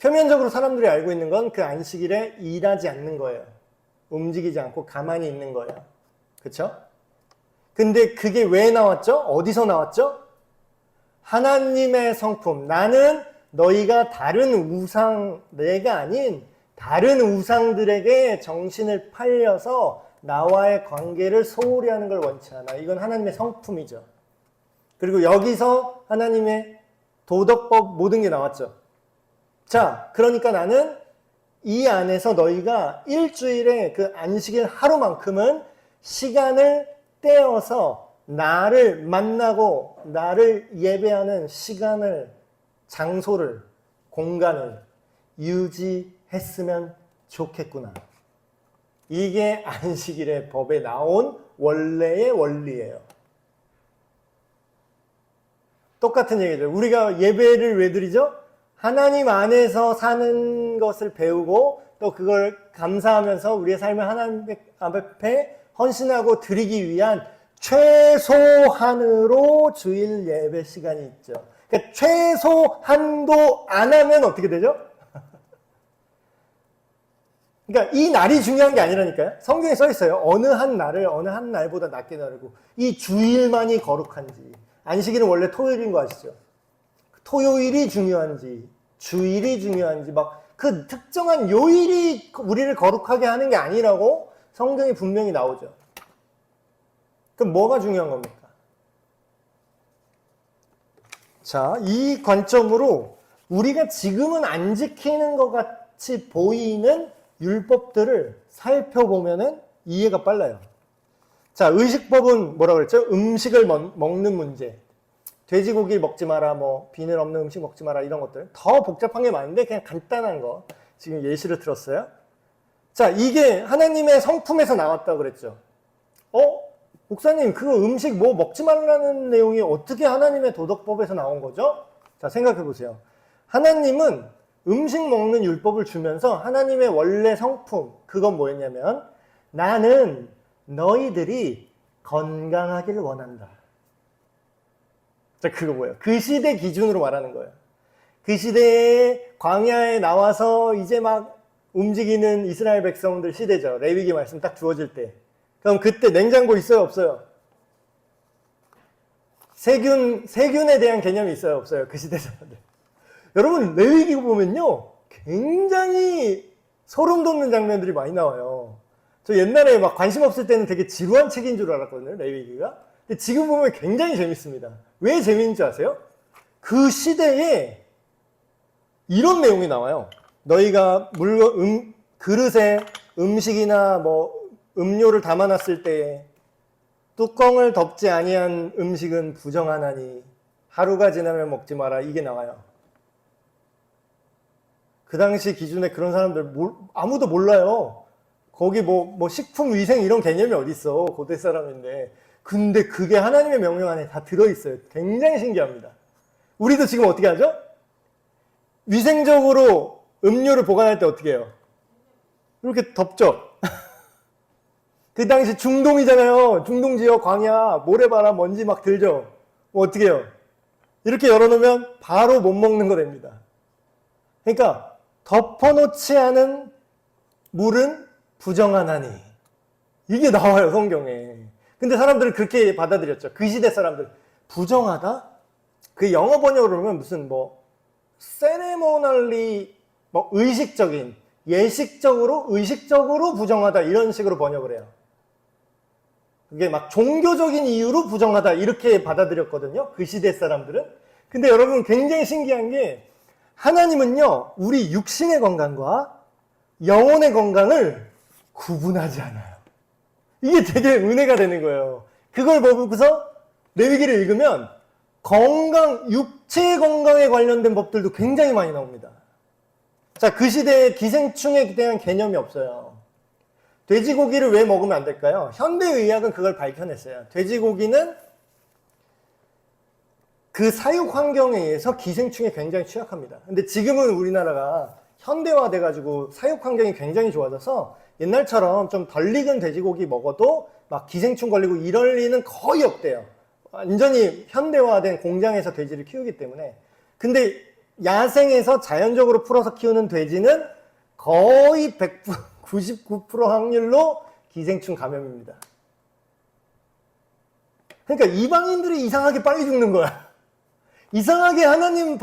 표면적으로 사람들이 알고 있는 건 그 안식일에 일하지 않는 거예요. 움직이지 않고 가만히 있는 거예요. 그렇죠? 근데 그게 왜 나왔죠? 어디서 나왔죠? 하나님의 성품. 나는 너희가 다른 우상, 내가 아닌 다른 우상들에게 정신을 팔려서 나와의 관계를 소홀히 하는 걸 원치 않아. 이건 하나님의 성품이죠. 그리고 여기서 하나님의 도덕법 모든 게 나왔죠. 자, 그러니까 나는 이 안에서 너희가 일주일에 그 안식일 하루만큼은 시간을 떼어서 나를 만나고 나를 예배하는 시간을, 장소를, 공간을 유지했으면 좋겠구나. 이게 안식일의 법에 나온 원래의 원리예요. 똑같은 얘기죠. 우리가 예배를 왜 드리죠? 하나님 안에서 사는 것을 배우고 또 그걸 감사하면서 우리의 삶을 하나님 앞에 헌신하고 드리기 위한 최소한으로 주일 예배 시간이 있죠. 그러니까 최소한도 안 하면 어떻게 되죠? 그러니까 이 날이 중요한 게 아니라니까요. 성경에 써 있어요. 어느 한 날을 어느 한 날보다 낮게 나르고 이 주일만이 거룩한지. 안식일은 원래 토요일인 거 아시죠? 토요일이 중요한지 주일이 중요한지 막 그 특정한 요일이 우리를 거룩하게 하는 게 아니라고 성경이 분명히 나오죠. 그럼 뭐가 중요한 겁니까? 자, 이 관점으로 우리가 지금은 안 지키는 것 같이 보이는 율법들을 살펴보면은 이해가 빨라요. 자, 의식법은 뭐라고 그랬죠? 음식을 먹는 문제. 돼지고기 먹지 마라, 뭐 비늘 없는 음식 먹지 마라, 이런 것들. 더 복잡한 게 많은데 그냥 간단한 거 지금 예시를 들었어요. 자, 이게 하나님의 성품에서 나왔다고 그랬죠. 목사님, 그 음식 뭐 먹지 말라는 내용이 어떻게 하나님의 도덕법에서 나온 거죠? 자, 생각해 보세요. 하나님은 음식 먹는 율법을 주면서 하나님의 원래 성품, 그건 뭐였냐면 나는 너희들이 건강하기를 원한다. 자, 그거 뭐예요? 그 시대 기준으로 말하는 거예요. 그 시대에 광야에 나와서 이제 막 움직이는 이스라엘 백성들 시대죠. 레위기 말씀 딱 주어질 때. 그럼 그때 냉장고 있어요, 없어요? 세균에 대한 개념이 있어요, 없어요? 그 시대 사람들. 여러분, 레위기 보면요, 굉장히 소름 돋는 장면들이 많이 나와요. 저 옛날에 막 관심 없을 때는 되게 지루한 책인 줄 알았거든요, 레위기가. 근데 지금 보면 굉장히 재밌습니다. 왜 재밌는지 아세요? 그 시대에 이런 내용이 나와요. 너희가 물건, 그릇에 음식이나 뭐 음료를 담아놨을 때에 뚜껑을 덮지 아니한 음식은 부정하나니 하루가 지나면 먹지 마라. 이게 나와요. 그 당시 기준에 그런 사람들 아무도 몰라요. 거기 뭐 식품 위생 이런 개념이 어딨어. 고대 사람인데. 근데 그게 하나님의 명령 안에 다 들어있어요. 굉장히 신기합니다. 우리도 지금 어떻게 하죠? 위생적으로 음료를 보관할 때 어떻게 해요? 이렇게 덮죠. 그 당시 중동이잖아요. 중동지역 광야, 모래바람, 먼지 막 들죠. 뭐 어떻게 해요? 이렇게 열어놓으면 바로 못 먹는 거 됩니다. 그러니까 덮어놓지 않은 물은 부정하나니. 이게 나와요, 성경에. 근데 사람들은 그렇게 받아들였죠. 그 시대 사람들. 부정하다? 그 영어 번역으로 보면 무슨 세레모널리, 의식적인, 예식적으로, 의식적으로 부정하다. 이런 식으로 번역을 해요. 그게 막 종교적인 이유로 부정하다. 이렇게 받아들였거든요. 그 시대 사람들은. 근데 여러분 굉장히 신기한 게 하나님은요, 우리 육신의 건강과 영혼의 건강을 구분하지 않아요. 이게 되게 은혜가 되는 거예요. 그걸 보고서 레위기를 읽으면 육체 건강에 관련된 법들도 굉장히 많이 나옵니다. 자, 그 시대에 기생충에 대한 개념이 없어요. 돼지고기를 왜 먹으면 안 될까요? 현대의학은 그걸 밝혀냈어요. 돼지고기는 그 사육 환경에 의해서 기생충에 굉장히 취약합니다. 근데 지금은 우리나라가 현대화돼가지고 사육 환경이 굉장히 좋아져서 옛날처럼 좀 덜 익은 돼지고기 먹어도 막 기생충 걸리고 이럴 리는 거의 없대요. 완전히 현대화된 공장에서 돼지를 키우기 때문에. 근데 야생에서 자연적으로 풀어서 키우는 돼지는 거의 100%, 99% 확률로 기생충 감염입니다. 그러니까 이방인들이 이상하게 빨리 죽는 거야. 이상하게 하나님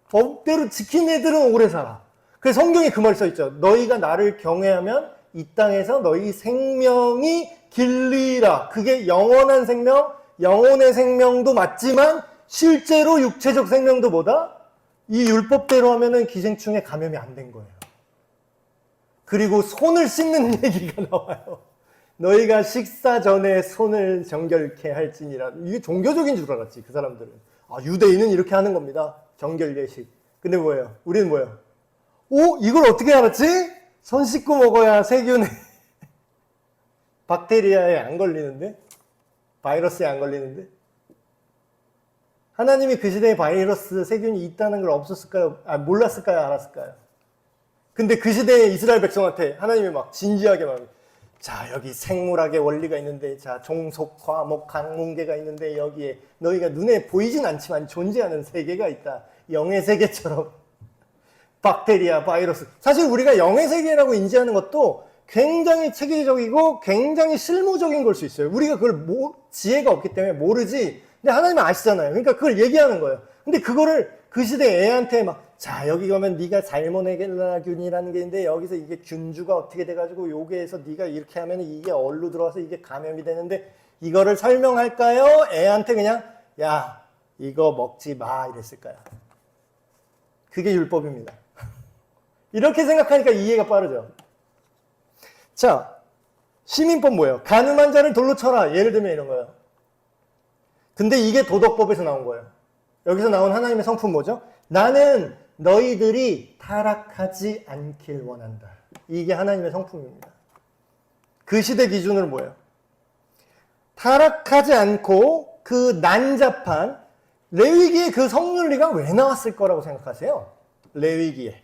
법대로 지킨 애들은 오래 살아. 그래서 성경에 그 말이 써있죠. 너희가 나를 경외하면 이 땅에서 너희 생명이 길리라. 그게 영원한 생명, 영혼의 생명도 맞지만 실제로 육체적 생명도 뭐다? 이 율법대로 하면은 기생충에 감염이 안 된 거예요. 그리고 손을 씻는 얘기가 나와요. 너희가 식사 전에 손을 정결케 할지니라. 이게 종교적인 줄 알았지, 그 사람들은. 아, 유대인은 이렇게 하는 겁니다. 정결 예식. 근데 뭐예요? 우리는 뭐예요? 오, 이걸 어떻게 알았지? 손 씻고 먹어야 세균에 박테리아에 안 걸리는데? 바이러스에 안 걸리는데? 하나님이 그 시대에 바이러스, 세균이 있다는 걸 없었을까요? 몰랐을까요? 알았을까요? 근데 그 시대에 이스라엘 백성한테 하나님이 막 진지하게 막, 자, 여기 생물학의 원리가 있는데, 자, 종속화, 강문계가 있는데, 여기에 너희가 눈에 보이진 않지만 존재하는 세계가 있다. 영의 세계처럼. 박테리아, 바이러스. 사실 우리가 영의 세계라고 인지하는 것도 굉장히 체계적이고 굉장히 실무적인 걸 수 있어요. 우리가 그걸 지혜가 없기 때문에 모르지. 근데 하나님은 아시잖아요. 그러니까 그걸 얘기하는 거예요. 근데 그거를 그 시대 애한테 막, 자, 여기 가면 네가 살모넬라균이라는 게 있는데 여기서 이게 균주가 어떻게 돼가지고 여기에서 네가 이렇게 하면 이게 얼로 들어와서 이게 감염이 되는데 이거를 설명할까요? 애한테 그냥 야, 이거 먹지 마 이랬을까요? 그게 율법입니다. 이렇게 생각하니까 이해가 빠르죠. 자, 시민법 뭐예요? 간음한 자를 돌로 쳐라. 예를 들면 이런 거예요. 근데 이게 도덕법에서 나온 거예요. 여기서 나온 하나님의 성품 뭐죠? 나는 너희들이 타락하지 않길 원한다. 이게 하나님의 성품입니다. 그 시대 기준으로 뭐예요? 타락하지 않고 그 난잡한 레위기에 그 성윤리가 왜 나왔을 거라고 생각하세요? 레위기에.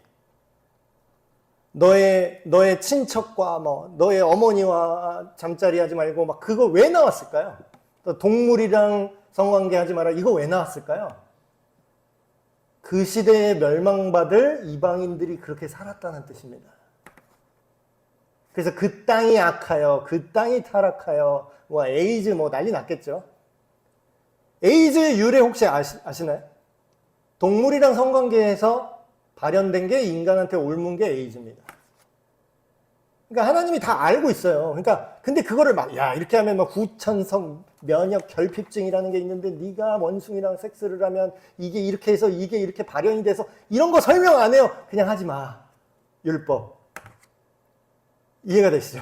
너의 친척과 너의 어머니와 잠자리 하지 말고 그거 왜 나왔을까요? 또 동물이랑 성관계 하지 마라. 이거 왜 나왔을까요? 그 시대에 멸망받을 이방인들이 그렇게 살았다는 뜻입니다. 그래서 그 땅이 악하여, 그 땅이 타락하여, 에이즈 난리 났겠죠. 에이즈의 유래 혹시 아시나요? 동물이랑 성관계에서 발현된 게 인간한테 옮은 게 에이즈입니다. 그러니까 하나님이 다 알고 있어요. 근데 그거를 이렇게 하면 후천성 면역 결핍증이라는 게 있는데 네가 원숭이랑 섹스를 하면 이게 이렇게 해서 이게 이렇게 발현이 돼서 이런 거 설명 안 해요. 그냥 하지 마. 율법. 이해가 되시죠?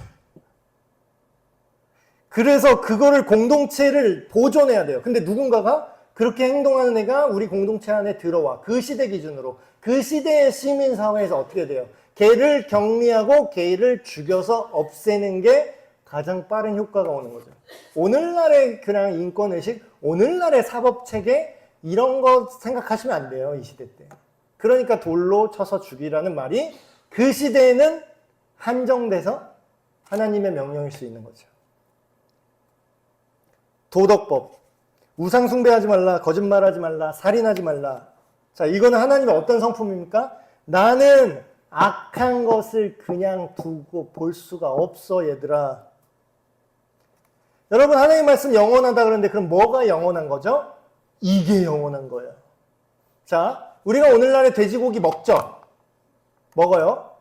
그래서 그거를 공동체를 보존해야 돼요. 근데 누군가가 그렇게 행동하는 애가 우리 공동체 안에 들어와. 그 시대 기준으로. 그 시대의 시민사회에서 어떻게 돼요? 걔를 격리하고 걔를 죽여서 없애는 게 가장 빠른 효과가 오는 거죠. 오늘날의 그냥 인권의식, 오늘날의 사법체계, 이런 거 생각하시면 안 돼요, 이 시대 때. 그러니까 돌로 쳐서 죽이라는 말이 그 시대에는 한정돼서 하나님의 명령일 수 있는 거죠. 도덕법. 우상 숭배하지 말라, 거짓말하지 말라, 살인하지 말라. 자, 이거는 하나님의 어떤 성품입니까? 나는 악한 것을 그냥 두고 볼 수가 없어, 얘들아. 여러분, 하나님 말씀 영원하다 그러는데 그럼 뭐가 영원한 거죠? 이게 영원한 거예요. 자, 우리가 오늘날에 돼지고기 먹죠? 먹어요.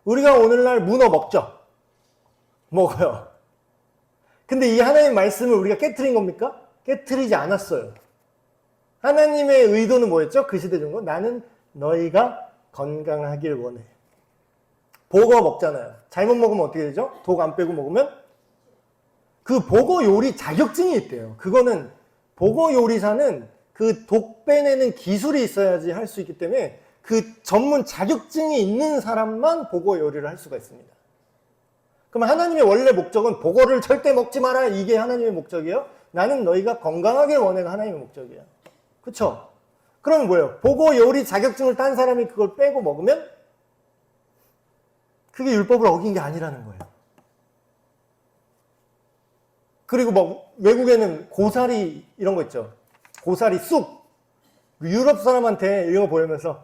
우리가 오늘날 문어 먹죠? 먹어요. 근데 이 하나님 말씀을 우리가 깨트린 겁니까? 깨트리지 않았어요. 하나님의 의도는 뭐였죠? 그 시대 정도? 나는 너희가 건강하길 원해. 보거 먹잖아요. 잘못 먹으면 어떻게 되죠? 독 안 빼고 먹으면? 그 보거 요리 자격증이 있대요. 그거는 보거 요리사는 그 독 빼내는 기술이 있어야지 할 수 있기 때문에 그 전문 자격증이 있는 사람만 보거 요리를 할 수가 있습니다. 그럼 하나님의 원래 목적은 보거를 절대 먹지 마라, 이게 하나님의 목적이에요? 나는 너희가 건강하길 원해가 하나님의 목적이에요. 그쵸? 그럼 뭐예요? 보거 요리 자격증을 딴 사람이 그걸 빼고 먹으면 그게 율법을 어긴 게 아니라는 거예요. 그리고 막 외국에는 고사리 이런 거 있죠. 고사리 쑥. 유럽 사람한테 이거 보이면서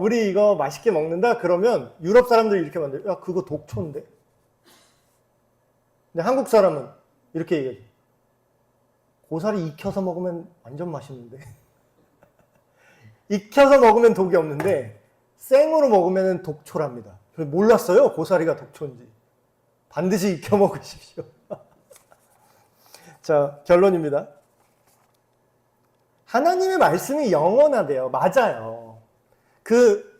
우리 이거 맛있게 먹는다 그러면 유럽 사람들이 이렇게 만들어요. 야, 그거 독초인데. 근데 한국 사람은 이렇게 얘기해요. 고사리 익혀서 먹으면 완전 맛있는데. 익혀서 먹으면 독이 없는데 생으로 먹으면 독초랍니다. 몰랐어요, 고사리가 독초인지. 반드시 익혀 먹으십시오. 자, 결론입니다. 하나님의 말씀이 영원하대요. 맞아요.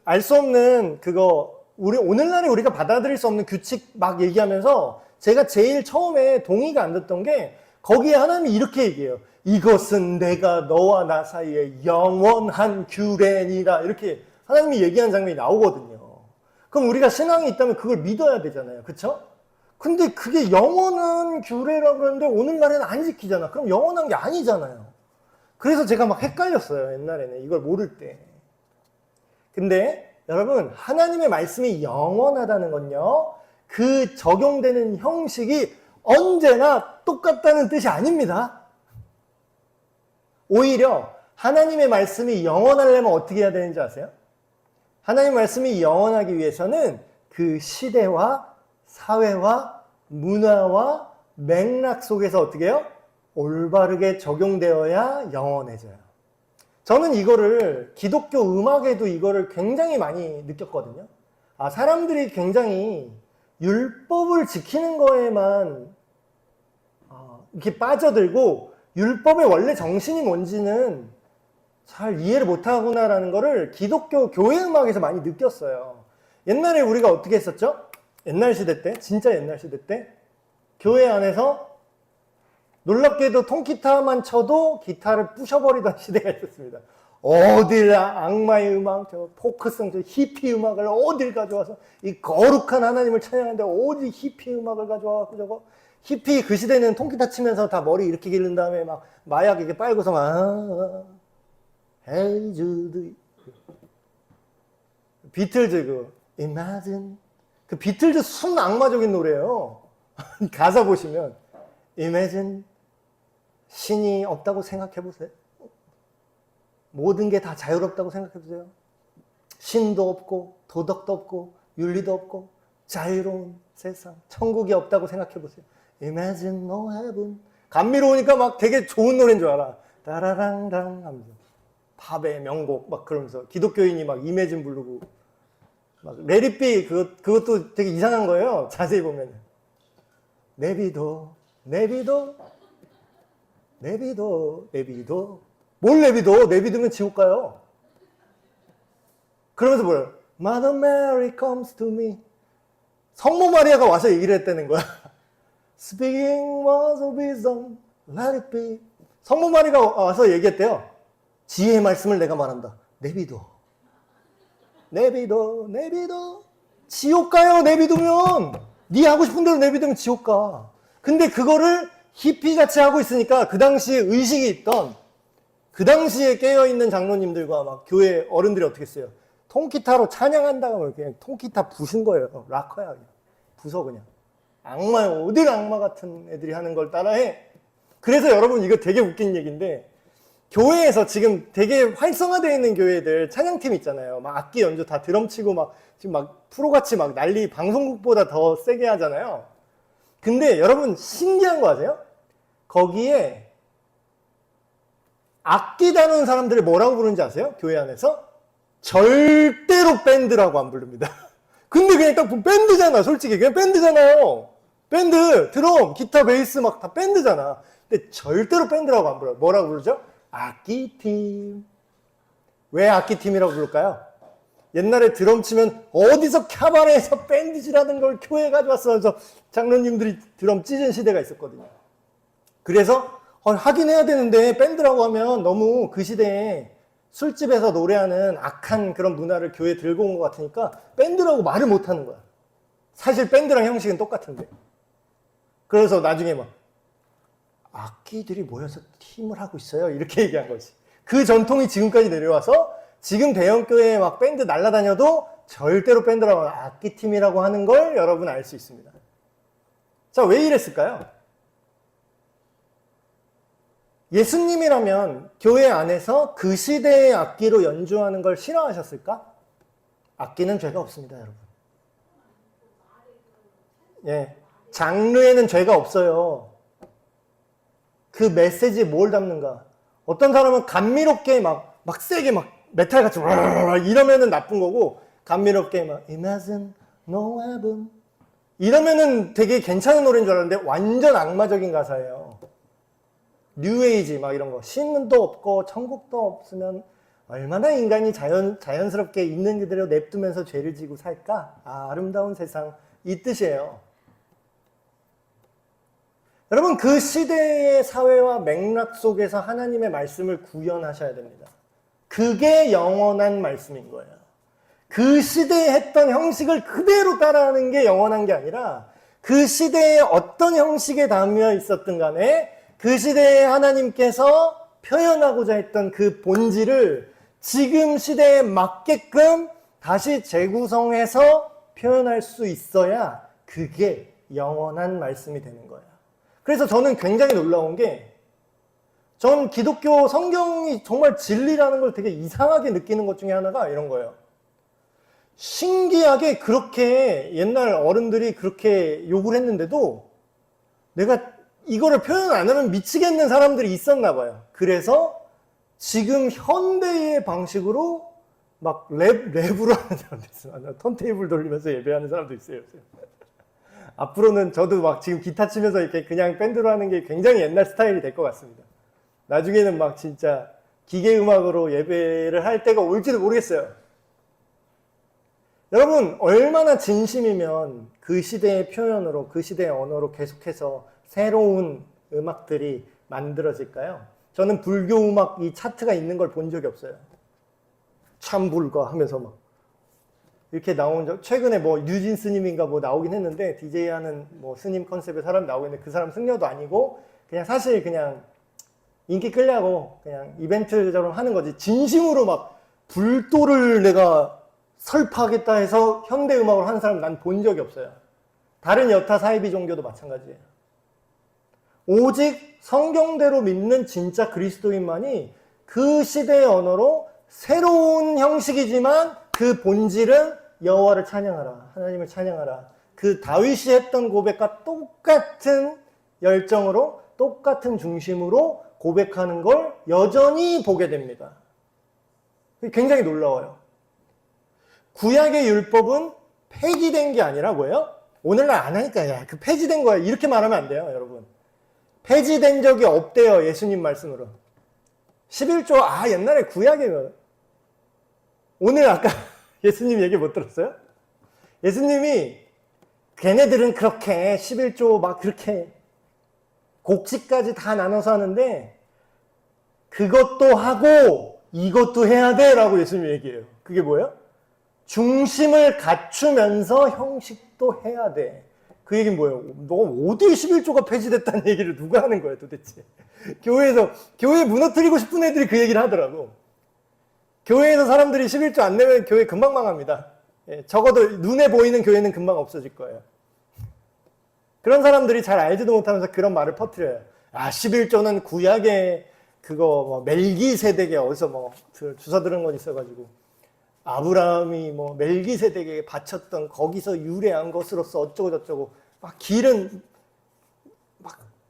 알 수 없는 그거, 오늘날에 우리가 받아들일 수 없는 규칙 막 얘기하면서 제가 제일 처음에 동의가 안 됐던 게 거기에 하나님이 이렇게 얘기해요. 이것은 내가 너와 나 사이에 영원한 규례니라. 이렇게 하나님이 얘기한 장면이 나오거든요. 그럼 우리가 신앙이 있다면 그걸 믿어야 되잖아요. 그쵸? 근데 그게 영원한 규례라고 그러는데 오늘날에는 안 지키잖아. 그럼 영원한 게 아니잖아요. 그래서 제가 막 헷갈렸어요. 옛날에는 이걸 모를 때. 근데 여러분, 하나님의 말씀이 영원하다는 건요, 그 적용되는 형식이 언제나 똑같다는 뜻이 아닙니다. 오히려 하나님의 말씀이 영원하려면 어떻게 해야 되는지 아세요? 하나님의 말씀이 영원하기 위해서는 그 시대와 사회와 문화와 맥락 속에서 어떻게 해요? 올바르게 적용되어야 영원해져요. 저는 이거를 기독교 음악에도 이거를 굉장히 많이 느꼈거든요. 사람들이 굉장히 율법을 지키는 거에만 이렇게 빠져들고 율법의 원래 정신이 뭔지는 잘 이해를 못하구나라는 거를 기독교 교회 음악에서 많이 느꼈어요. 옛날에 우리가 어떻게 했었죠? 옛날 시대 때, 진짜 옛날 시대 때 교회 안에서 놀랍게도 통기타만 쳐도 기타를 부셔버리던 시대가 있었습니다. 어딜 악마의 음악, 저 포크성, 저 히피 음악을 어딜 가져와서 이 거룩한 하나님을 찬양하는데 어디 히피 음악을 가져와서 저거 히피 그 시대는 통기타 치면서 다 머리 이렇게 기른 다음에 막 마약 이렇게 빨고서 막 Hey Jude 비틀즈 그 Imagine 그 비틀즈 순 악마적인 노래예요. 가사 보시면 Imagine 신이 없다고 생각해 보세요. 모든 게 다 자유롭다고 생각해 보세요. 신도 없고 도덕도 없고 윤리도 없고 자유로운 세상, 천국이 없다고 생각해 보세요. Imagine no heaven. 감미로우니까 막 되게 좋은 노래인 줄 알아. 따라랑랑 하면서 팝의 명곡 막 그러면서 기독교인이 막 Imagine 부르고 막 Let it be 그것도 되게 이상한 거예요. 자세히 보면 내비도 뭘 내비도? 내비두면 지옥 가요. 그러면서 뭐예요? Mother Mary comes to me. 성모 마리아가 와서 얘기를 했다는 거야. Speaking words of wisdom, let it be. 성모 마리아가 와서 얘기했대요. 지혜의 말씀을 내가 말한다. 내비둬. 지옥 가요, 내비두면. 네 하고 싶은 대로 내비두면 지옥 가. 근데 그거를 히피같이 하고 있으니까 그 당시에 의식이 있던 그 당시에 깨어있는 장로님들과 막 교회 어른들이 어떻게 했어요? 통기타로 찬양한다고 그냥 통기타 부순 거예요. 락커야 그냥. 부숴 그냥. 악마야. 어딜 악마 같은 애들이 하는 걸 따라해. 그래서 여러분 이거 되게 웃긴 얘기인데 교회에서 지금 되게 활성화되어 있는 교회들 찬양팀 있잖아요. 막 악기 연주 다 드럼 치고 막 지금 막 프로같이 막 난리 방송국보다 더 세게 하잖아요. 근데 여러분 신기한 거 아세요? 거기에 악기 다루는 사람들이 뭐라고 부르는지 아세요? 교회 안에서? 절대로 밴드라고 안 부릅니다. 근데 그냥 딱 밴드잖아. 솔직히 그냥 밴드잖아요. 밴드, 드럼, 기타, 베이스 막 다 밴드잖아. 근데 절대로 밴드라고 안 불러요. 뭐라고 부르죠? 악기팀. 왜 악기팀이라고 부를까요? 옛날에 드럼 치면 어디서 카바레에서 밴드지라는 걸 교회에 가져왔어. 그래서 장로님들이 드럼 찢은 시대가 있었거든요. 그래서 하긴 해야 되는데 밴드라고 하면 너무 그 시대에 술집에서 노래하는 악한 그런 문화를 교회에 들고 온 것 같으니까 밴드라고 말을 못 하는 거야. 사실 밴드랑 형식은 똑같은데. 그래서 나중에 막 악기들이 모여서 팀을 하고 있어요. 이렇게 얘기한 거지. 그 전통이 지금까지 내려와서 지금 대형교회에 막 밴드 날라다녀도 절대로 밴드라고 악기팀이라고 하는 걸 여러분 알 수 있습니다. 자, 왜 이랬을까요? 예수님이라면 교회 안에서 그 시대의 악기로 연주하는 걸 싫어하셨을까? 악기는 죄가 없습니다, 여러분. 예, 장르에는 죄가 없어요. 그 메시지에 뭘 담는가? 어떤 사람은 감미롭게 막 세게 막 메탈같이 이러면은 나쁜 거고, 감미롭게 막 Imagine no heaven 이러면은 되게 괜찮은 노래인 줄 알았는데 완전 악마적인 가사예요. 뉴에이지 막 이런 거. 신도 없고 천국도 없으면 얼마나 인간이 자연스럽게 있는 그대로 냅두면서 죄를 지고 살까? 아름다운 세상. 이 뜻이에요. 여러분, 그 시대의 사회와 맥락 속에서 하나님의 말씀을 구현하셔야 됩니다. 그게 영원한 말씀인 거예요. 그 시대에 했던 형식을 그대로 따라하는 게 영원한 게 아니라 그 시대에 어떤 형식에 담겨 있었든 간에 그 시대에 하나님께서 표현하고자 했던 그 본질을 지금 시대에 맞게끔 다시 재구성해서 표현할 수 있어야 그게 영원한 말씀이 되는 거예요. 그래서 저는 굉장히 놀라운 게, 전 기독교 성경이 정말 진리라는 걸 되게 이상하게 느끼는 것 중에 하나가 이런 거예요. 신기하게 그렇게 옛날 어른들이 그렇게 욕을 했는데도 내가 이거를 표현 안 하면 미치겠는 사람들이 있었나 봐요. 그래서 지금 현대의 방식으로 막 랩으로 하는 사람도 있어요. 턴테이블 돌리면서 예배하는 사람도 있어요. 앞으로는 저도 막 지금 기타 치면서 이렇게 그냥 밴드로 하는 게 굉장히 옛날 스타일이 될 것 같습니다. 나중에는 막 진짜 기계 음악으로 예배를 할 때가 올지도 모르겠어요. 여러분, 얼마나 진심이면 그 시대의 표현으로, 그 시대의 언어로 계속해서 새로운 음악들이 만들어질까요? 저는 불교 음악 이 차트가 있는 걸 본 적이 없어요. 참불가 하면서 막 이렇게 나온 적, 최근에 뭐 유진 스님인가 뭐 나오긴 했는데, DJ 하는 뭐 스님 컨셉의 사람 나오고 있는데 그 사람 승려도 아니고 그냥 사실 그냥 인기 끌려고 그냥 이벤트처럼 하는 거지. 진심으로 막 불도를 내가 설파하겠다 해서 현대 음악으로 하는 사람 난 본 적이 없어요. 다른 여타 사이비 종교도 마찬가지예요. 오직 성경대로 믿는 진짜 그리스도인만이 그 시대의 언어로 새로운 형식이지만 그 본질은 여호와를 찬양하라, 하나님을 찬양하라, 그 다윗이 했던 고백과 똑같은 열정으로 똑같은 중심으로 고백하는 걸 여전히 보게 됩니다. 굉장히 놀라워요. 구약의 율법은 폐지된 게 아니라 뭐예요? 오늘날 안 하니까 야, 그 폐지된 거야 이렇게 말하면 안 돼요, 여러분. 폐지된 적이 없대요, 예수님 말씀으로. 11조, 옛날에 구약이에요. 오늘 아까 예수님 얘기 못 들었어요? 예수님이 걔네들은 그렇게 11조 막 그렇게 곡식까지 다 나눠서 하는데 그것도 하고 이것도 해야 돼 라고 예수님이 얘기해요. 그게 뭐예요? 중심을 갖추면서 형식도 해야 돼. 그 얘기는 뭐예요? 너 어디에 11조가 폐지됐다는 얘기를 누가 하는 거예요 도대체? 교회 무너뜨리고 싶은 애들이 그 얘기를 하더라고. 교회에서 사람들이 11조 안 내면 교회 금방 망합니다. 예, 적어도 눈에 보이는 교회는 금방 없어질 거예요. 그런 사람들이 잘 알지도 못하면서 그런 말을 퍼뜨려요. 아, 11조는 구약의 그거 뭐 멜기세덱에 어디서 뭐 주워 들은 건 있어가지고 아브라함이 뭐 멜기세덱에게 바쳤던 거기서 유래한 것으로서 어쩌고 저쩌고 막 길은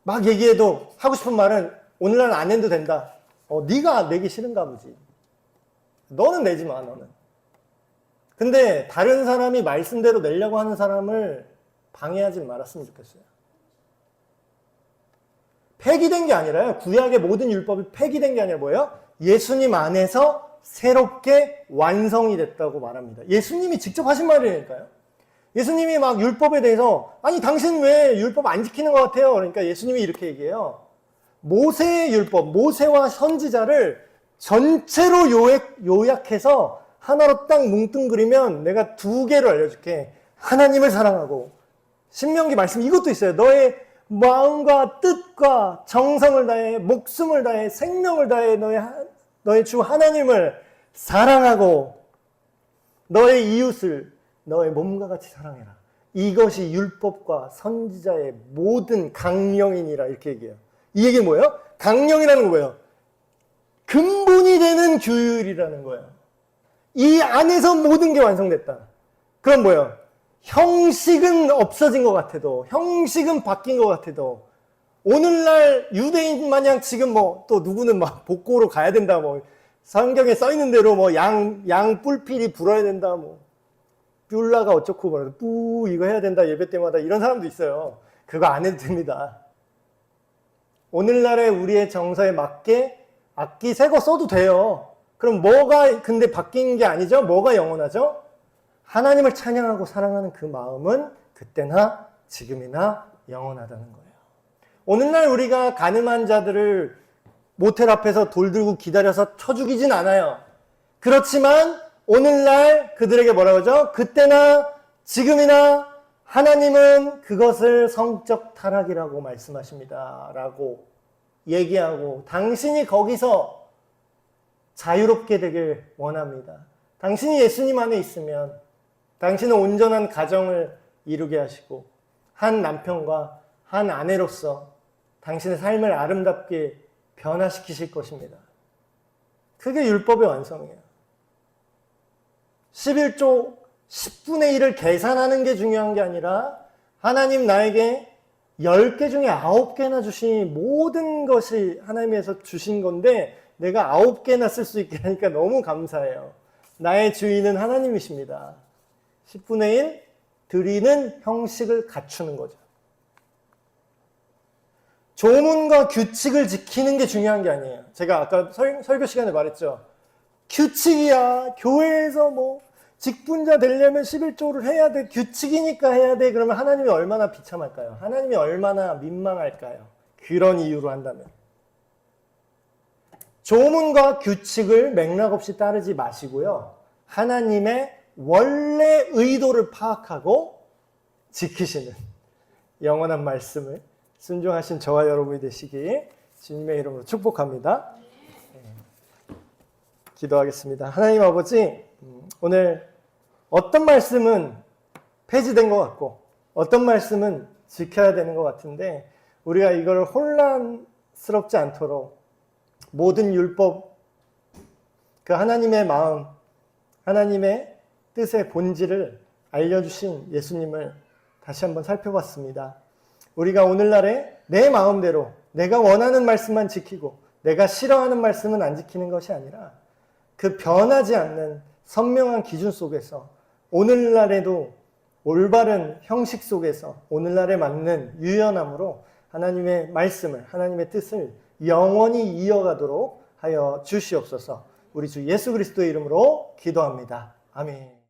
막 얘기해도 하고 싶은 말은 오늘날 안 해도 된다. 네가 내기 싫은가 보지. 너는 내지 마, 너는. 근데 다른 사람이 말씀대로 내려고 하는 사람을 방해하지 말았으면 좋겠어요. 폐기된 게 아니라요. 구약의 모든 율법이 폐기된 게 아니라 뭐예요? 예수님 안에서 새롭게 완성이 됐다고 말합니다. 예수님이 직접 하신 말이니까요. 예수님이 막 율법에 대해서 아니 당신 왜 율법 안 지키는 것 같아요? 그러니까 예수님이 이렇게 얘기해요. 모세의 율법, 모세와 선지자를 전체로 요약해서 하나로 딱 뭉뚱그리면 내가 두 개로 알려줄게. 하나님을 사랑하고 신명기 말씀 이것도 있어요. 너의 마음과 뜻과 정성을 다해 목숨을 다해 생명을 다해 너의 주 하나님을 사랑하고 너의 이웃을 너의 몸과 같이 사랑해라. 이것이 율법과 선지자의 모든 강령이니라 이렇게 얘기해요. 이 얘기는 뭐예요? 강령이라는 거 뭐예요? 근본이 되는 규율이라는 거예요. 이 안에서 모든 게 완성됐다. 그럼 뭐예요? 형식은 없어진 것 같아도 형식은 바뀐 것 같아도 오늘날 유대인 마냥 지금 뭐 또 누구는 막 복고로 가야 된다 뭐 성경에 써 있는 대로 뭐 양 뿔필이 불어야 된다 뭐 뷸라가 어쩌고 뭐 뿌 이거 해야 된다 예배 때마다 이런 사람도 있어요. 그거 안 해도 됩니다. 오늘날의 우리의 정서에 맞게 악기 새 거 써도 돼요. 그럼 뭐가 근데 바뀐 게 아니죠? 뭐가 영원하죠? 하나님을 찬양하고 사랑하는 그 마음은 그때나 지금이나 영원하다는 거예요. 오늘날 우리가 가늠한 자들을 모텔 앞에서 돌 들고 기다려서 쳐 죽이진 않아요. 그렇지만 오늘날 그들에게 뭐라고 하죠? 그때나 지금이나 하나님은 그것을 성적 타락이라고 말씀하십니다. 라고 얘기하고 당신이 거기서 자유롭게 되길 원합니다. 당신이 예수님 안에 있으면 당신은 온전한 가정을 이루게 하시고 한 남편과 한 아내로서 당신의 삶을 아름답게 변화시키실 것입니다. 그게 율법의 완성이에요. 11조 10분의 1을 계산하는 게 중요한 게 아니라 하나님 나에게 10개 중에 9개나 주신 모든 것이 하나님에서 주신 건데 내가 9개나 쓸 수 있게 하니까 너무 감사해요. 나의 주인은 하나님이십니다. 10분의 1 드리는 형식을 갖추는 거죠. 조문과 규칙을 지키는 게 중요한 게 아니에요. 제가 아까 설교 시간에 말했죠. 규칙이야. 교회에서 뭐 직분자 되려면 11조를 해야 돼. 규칙이니까 해야 돼. 그러면 하나님이 얼마나 비참할까요? 하나님이 얼마나 민망할까요? 그런 이유로 한다면. 조문과 규칙을 맥락 없이 따르지 마시고요. 하나님의 원래 의도를 파악하고 지키시는 영원한 말씀을 순종하신 저와 여러분이 되시기 주님의 이름으로 축복합니다. 기도하겠습니다. 하나님 아버지, 오늘 어떤 말씀은 폐지된 것 같고 어떤 말씀은 지켜야 되는 것 같은데 우리가 이걸 혼란스럽지 않도록 모든 율법, 그 하나님의 마음, 하나님의 뜻의 본질을 알려주신 예수님을 다시 한번 살펴봤습니다. 우리가 오늘날에 내 마음대로 내가 원하는 말씀만 지키고 내가 싫어하는 말씀은 안 지키는 것이 아니라 그 변하지 않는 선명한 기준 속에서 오늘날에도 올바른 형식 속에서 오늘날에 맞는 유연함으로 하나님의 말씀을, 하나님의 뜻을 영원히 이어가도록 하여 주시옵소서. 우리 주 예수 그리스도의 이름으로 기도합니다. 아멘.